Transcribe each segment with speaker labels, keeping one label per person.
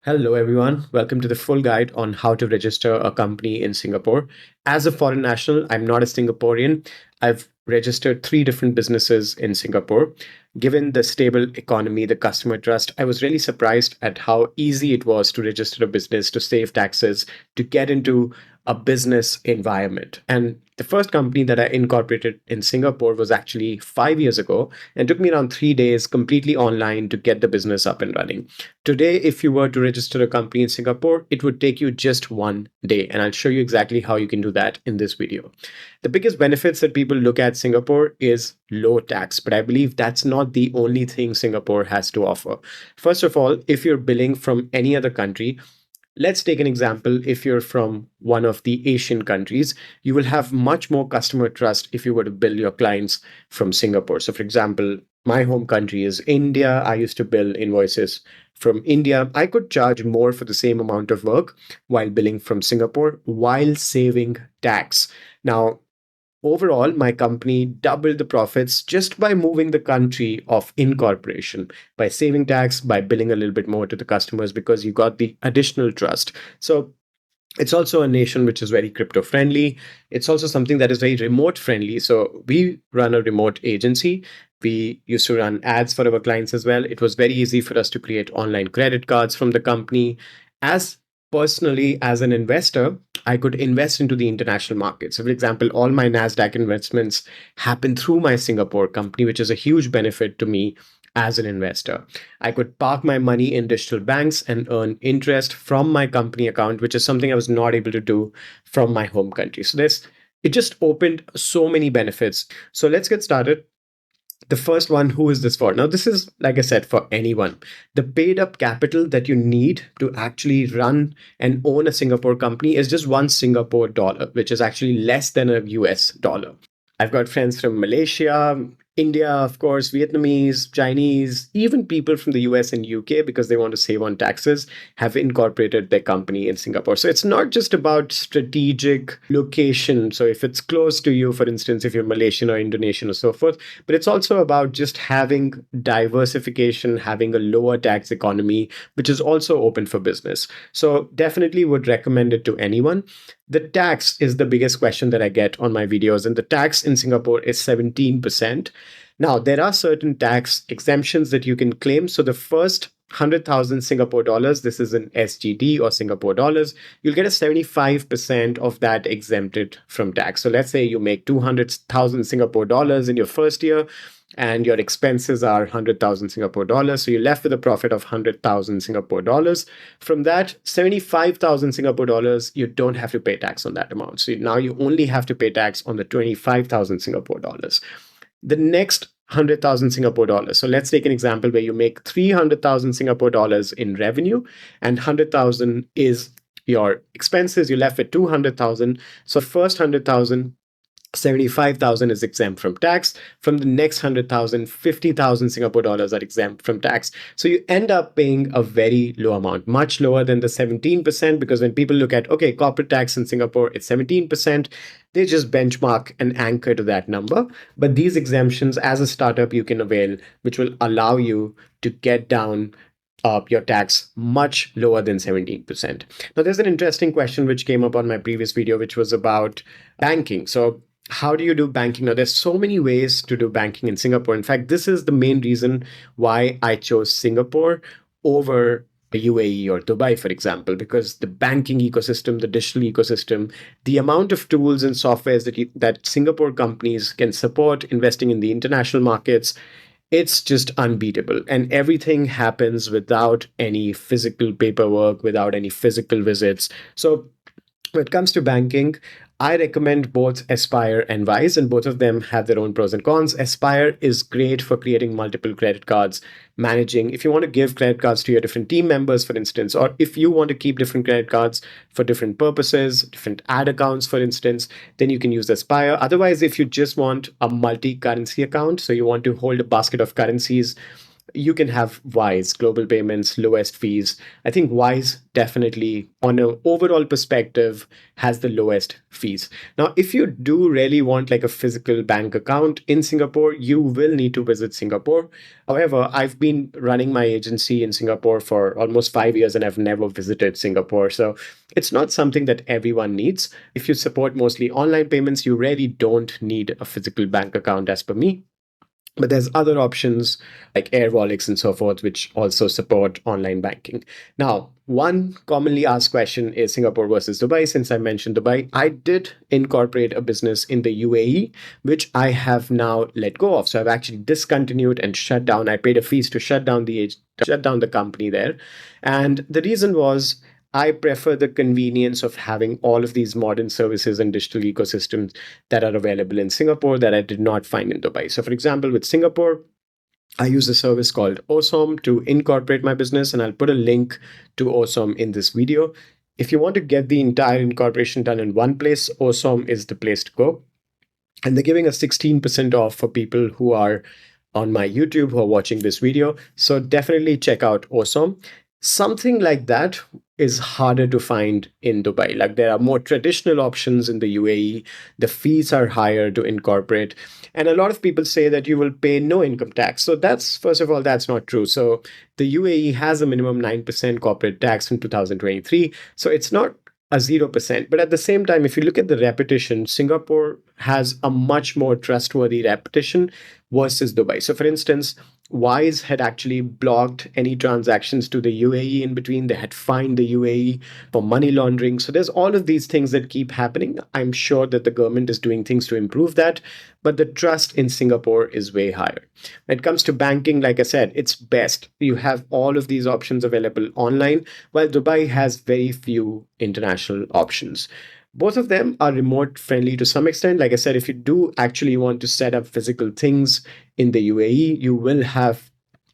Speaker 1: Hello, everyone. Welcome to the full guide on how to register a company in Singapore. As a foreign national, I'm not a Singaporean. I've registered three different businesses in Singapore. Given the stable economy, the customer trust, I was really surprised at how easy it was to register a business, to save taxes, to get into a business environment. And the first company that I incorporated in Singapore was actually 5 years ago and took me around 3 days completely online to get the business up and running. Today, if you were to register a company in Singapore, it would take you just 1 day. And I'll show you exactly how you can do that in this video. The biggest benefits that people look at Singapore is low tax, but I believe that's not the only thing Singapore has to offer. First of all, if you're billing from any other country, let's take an example. If you're from one of the Asian countries, you will have much more customer trust if you were to bill your clients from Singapore. So, for example, my home country is India. I used to bill invoices from India. I could charge more for the same amount of work while billing from Singapore while saving tax. Now, overall, my company doubled the profits just by moving the country of incorporation, by saving tax, by billing a little bit more to the customers because you got the additional trust. So it's also a nation which is very crypto friendly. It's also something that is very remote friendly. So we run a remote agency. We used to run ads for our clients as well. It was very easy for us to create online credit cards from the company. As personally, as an investor, I could invest into the international market. So, for example, all my NASDAQ investments happen through my Singapore company, which is a huge benefit to me as an investor. I could park my money in digital banks and earn interest from my company account, which is something I was not able to do from my home country. So, it just opened so many benefits. So, let's get started. The first one, who is this for? Now, this is, like I said, for anyone. The paid up capital that you need to actually run and own a Singapore company is just one Singapore dollar, which is actually less than a US dollar. I've got friends from Malaysia, India, of course, Vietnamese, Chinese, even people from the US and UK, because they want to save on taxes, have incorporated their company in Singapore. So it's not just about strategic location. So if it's close to you, for instance, if you're Malaysian or Indonesian or so forth, but it's also about just having diversification, having a lower tax economy, which is also open for business. So definitely would recommend it to anyone. The tax is the biggest question that I get on my videos, and the tax in Singapore is 17%. Now, there are certain tax exemptions that you can claim. So the first 100,000 Singapore dollars, this is in SGD or Singapore dollars, you'll get a 75% of that exempted from tax. So let's say you make 200,000 Singapore dollars in your first year and your expenses are 100,000 Singapore dollars. So you're left with a profit of 100,000 Singapore dollars. From that, 75,000 Singapore dollars, you don't have to pay tax on that amount. So now you only have to pay tax on the 25,000 Singapore dollars. The next 100,000 Singapore dollars. So let's take an example where you make 300,000 Singapore dollars in revenue and 100,000 is your expenses. You're left with 200,000. So first 100,000, 75,000 is exempt from tax. From the next 100,000, 50,000 Singapore dollars are exempt from tax. So you end up paying a very low amount, much lower than the 17%, because when people look at, okay, corporate tax in Singapore, it's 17%, they just benchmark and anchor to that number. But these exemptions as a startup you can avail, which will allow you to get down your tax much lower than 17%. Now, there's an interesting question which came up on my previous video, which was about banking. So how do you do banking? Now, there's so many ways to do banking in Singapore. In fact, this is the main reason why I chose Singapore over the UAE or Dubai, for example, because the banking ecosystem, the digital ecosystem, the amount of tools and softwares that Singapore companies can support investing in the international markets, it's just unbeatable. And everything happens without any physical paperwork, without any physical visits. So when it comes to banking, I recommend both Aspire and Wise, and both of them have their own pros and cons. Aspire is great for creating multiple credit cards, managing. If you want to give credit cards to your different team members, for instance, or if you want to keep different credit cards for different purposes, different ad accounts, for instance, then you can use Aspire. Otherwise, if you just want a multi currency account, so you want to hold a basket of currencies you can have Wise, global payments, lowest fees. I think Wise definitely, on an overall perspective, has the lowest fees. Now, if you do really want like a physical bank account in Singapore, you will need to visit Singapore. However, I've been running my agency in Singapore for almost 5 years and I've never visited Singapore. So it's not something that everyone needs. If you support mostly online payments, you really don't need a physical bank account, as per me. But there's other options like Air Wallets and so forth, which also support online banking. Now, one commonly asked question is Singapore versus Dubai. Since I mentioned Dubai, I did incorporate a business in the UAE, which I have now let go of. So I've actually discontinued and shut down. I paid a fees to shut down the company there. And the reason was I prefer the convenience of having all of these modern services and digital ecosystems that are available in Singapore that I did not find in Dubai. So, for example, with Singapore, I use a service called Awesome to incorporate my business, and I'll put a link to Awesome in this video. If you want to get the entire incorporation done in one place, Awesome is the place to go. And they're giving a 16% off for people who are on my YouTube who are watching this video. So definitely check out Awesome. Something like that is harder to find in Dubai. Like there are more traditional options in the UAE. The fees are higher to incorporate. And a lot of people say that you will pay no income tax. So that's, first of all, that's not true. So the UAE has a minimum 9% corporate tax in 2023. So it's not a 0%. But at the same time, if you look at the reputation, Singapore has a much more trustworthy reputation versus Dubai. So, for instance, Wise had actually blocked any transactions to the UAE in between. They had fined the UAE for money laundering. So, there's all of these things that keep happening. I'm sure that the government is doing things to improve that, but the trust in Singapore is way higher. When it comes to banking, like I said, it's best. You have all of these options available online, while Dubai has very few international options. Both of them are remote friendly to some extent. Like I said, if you do actually want to set up physical things in the UAE, you will have,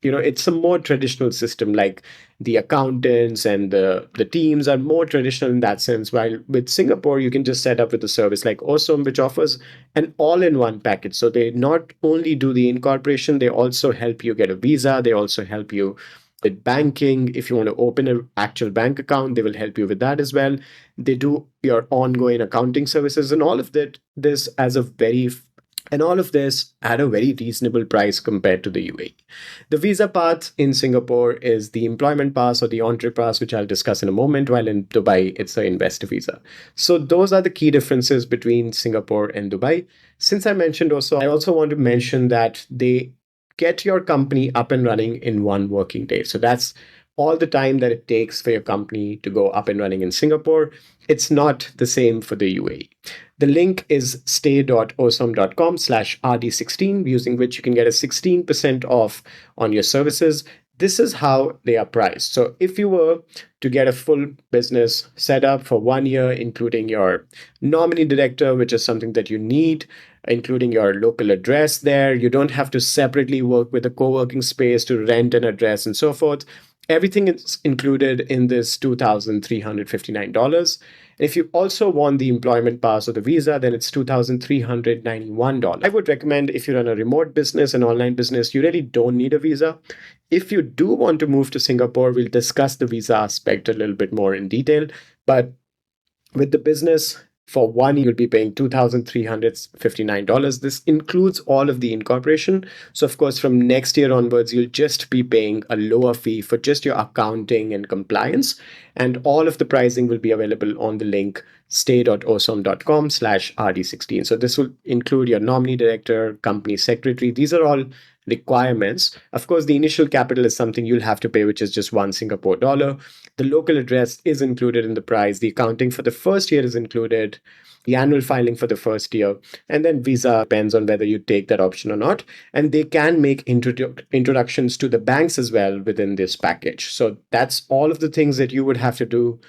Speaker 1: it's a more traditional system. Like the accountants and the teams are more traditional in that sense. While with Singapore, you can just set up with a service like Awesome, which offers an all-in-one package. So they not only do the incorporation, they also help you get a visa. They also help you with banking. If you want to open an actual bank account, they will help you with that as well. They do your ongoing accounting services and all of that. This as a very and all of this at a very reasonable price compared to the UAE. The visa path in Singapore is the employment pass or the entree pass, which I'll discuss in a moment, while in Dubai, it's an investor visa. So those are the key differences between Singapore and Dubai. Since I mentioned also, I also want to mention that they get your company up and running in one working day. So that's all the time that it takes for your company to go up and running in Singapore. It's not the same for the UAE. The link is stay.awesome.com/RD16, using which you can get a 16% off on your services. This is how they are priced. So if you were to get a full business set up for 1 year, including your nominee director, which is something that you need, including your local address there, you don't have to separately work with a co-working space to rent an address and so forth. Everything is included in this $2,359. If you also want the employment pass or the visa, then it's $2,391. I would recommend if you run a remote business, an online business, you really don't need a visa. If you do want to move to Singapore, we'll discuss the visa aspect a little bit more in detail. But with the business, for 1 year, you'll be paying $2,359. This includes all of the incorporation. So, of course, from next year onwards, you'll just be paying a lower fee for just your accounting and compliance. And all of the pricing will be available on the link stay.awesome.com/RD16. So, this will include your nominee director, company secretary. These are all requirements. Of course, the initial capital is something you'll have to pay, which is just one Singapore dollar. The local address is included in the price. The accounting for the first year is included. The annual filing for the first year, and then visa depends on whether you take that option or not. And they can make introductions to the banks as well within this package. So that's all of the things that you would have to do,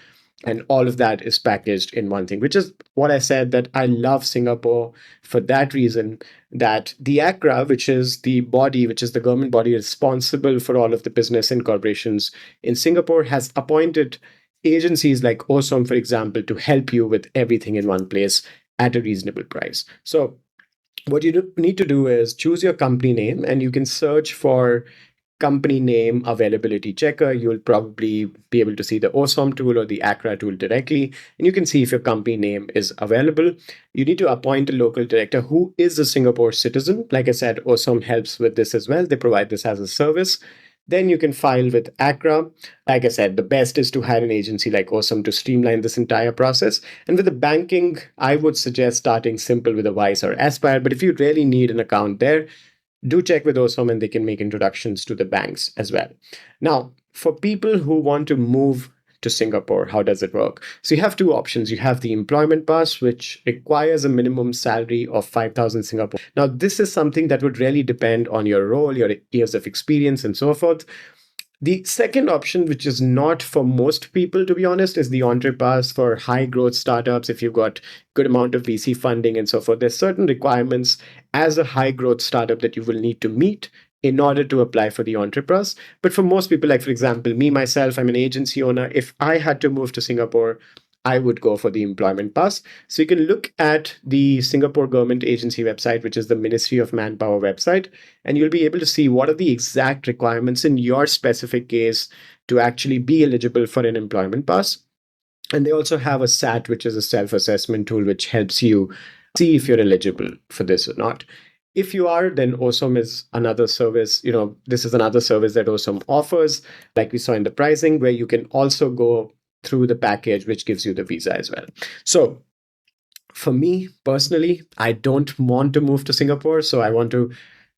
Speaker 1: and all of that is packaged in one thing, which is what I said, that I love Singapore for that reason, that the ACRA, which is the body, which is the government body responsible for all of the business and corporations in Singapore, has appointed agencies like Awesome, for example, to help you with everything in one place at a reasonable price. So what you need to do is choose your company name, and you can search for company name availability checker, you'll probably be able to see the OSOM tool or the ACRA tool directly, and you can see if your company name is available. You need to appoint a local director who is a Singapore citizen. Like I said, OSOM helps with this as well. They provide this as a service. Then you can file with ACRA. Like I said, the best is to hire an agency like OSOM to streamline this entire process. And with the banking, I would suggest starting simple with a Wise or Aspire. But if you really need an account there, do check with OSOM and they can make introductions to the banks as well. Now, for people who want to move to Singapore, how does it work? So you have two options. You have the employment pass, which requires a minimum salary of 5,000 Singapore. Now, this is something that would really depend on your role, your years of experience, and so forth. The second option, which is not for most people, to be honest, is the Entree Pass for high growth startups. If you've got good amount of VC funding and so forth, there's certain requirements as a high growth startup that you will need to meet in order to apply for the Entree Pass. But for most people, like for example, me, myself, I'm an agency owner. If I had to move to Singapore, I would go for the employment pass. So you can look at the Singapore government agency website, which is the Ministry of Manpower website, and you'll be able to see what are the exact requirements in your specific case to actually be eligible for an employment pass. And they also have a SAT, which is a self-assessment tool, which helps you see if you're eligible for this or not. If you are, then OSOM is another service. This is another service that OSOM offers, like we saw in the pricing, where you can also go through the package, which gives you the visa as well. So for me personally, I don't want to move to Singapore. So I want to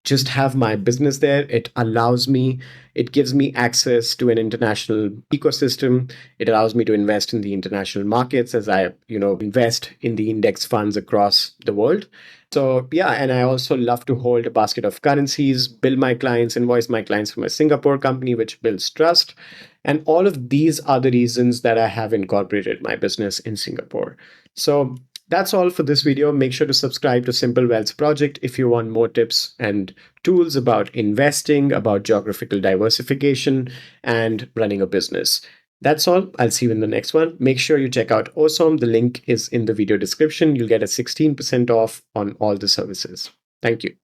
Speaker 1: just have my business there. It gives me access to an international ecosystem. It allows me to invest in the international markets as I, invest in the index funds across the world. So yeah, and I also love to hold a basket of currencies, bill my clients, invoice my clients from a Singapore company, which builds trust. And all of these are the reasons that I have incorporated my business in Singapore. So that's all for this video. Make sure to subscribe to Simple Wealth's project if you want more tips and tools about investing, about geographical diversification, and running a business. That's all. I'll see you in the next one. Make sure you check out OSOM. The link is in the video description. You'll get a 16% off on all the services. Thank you.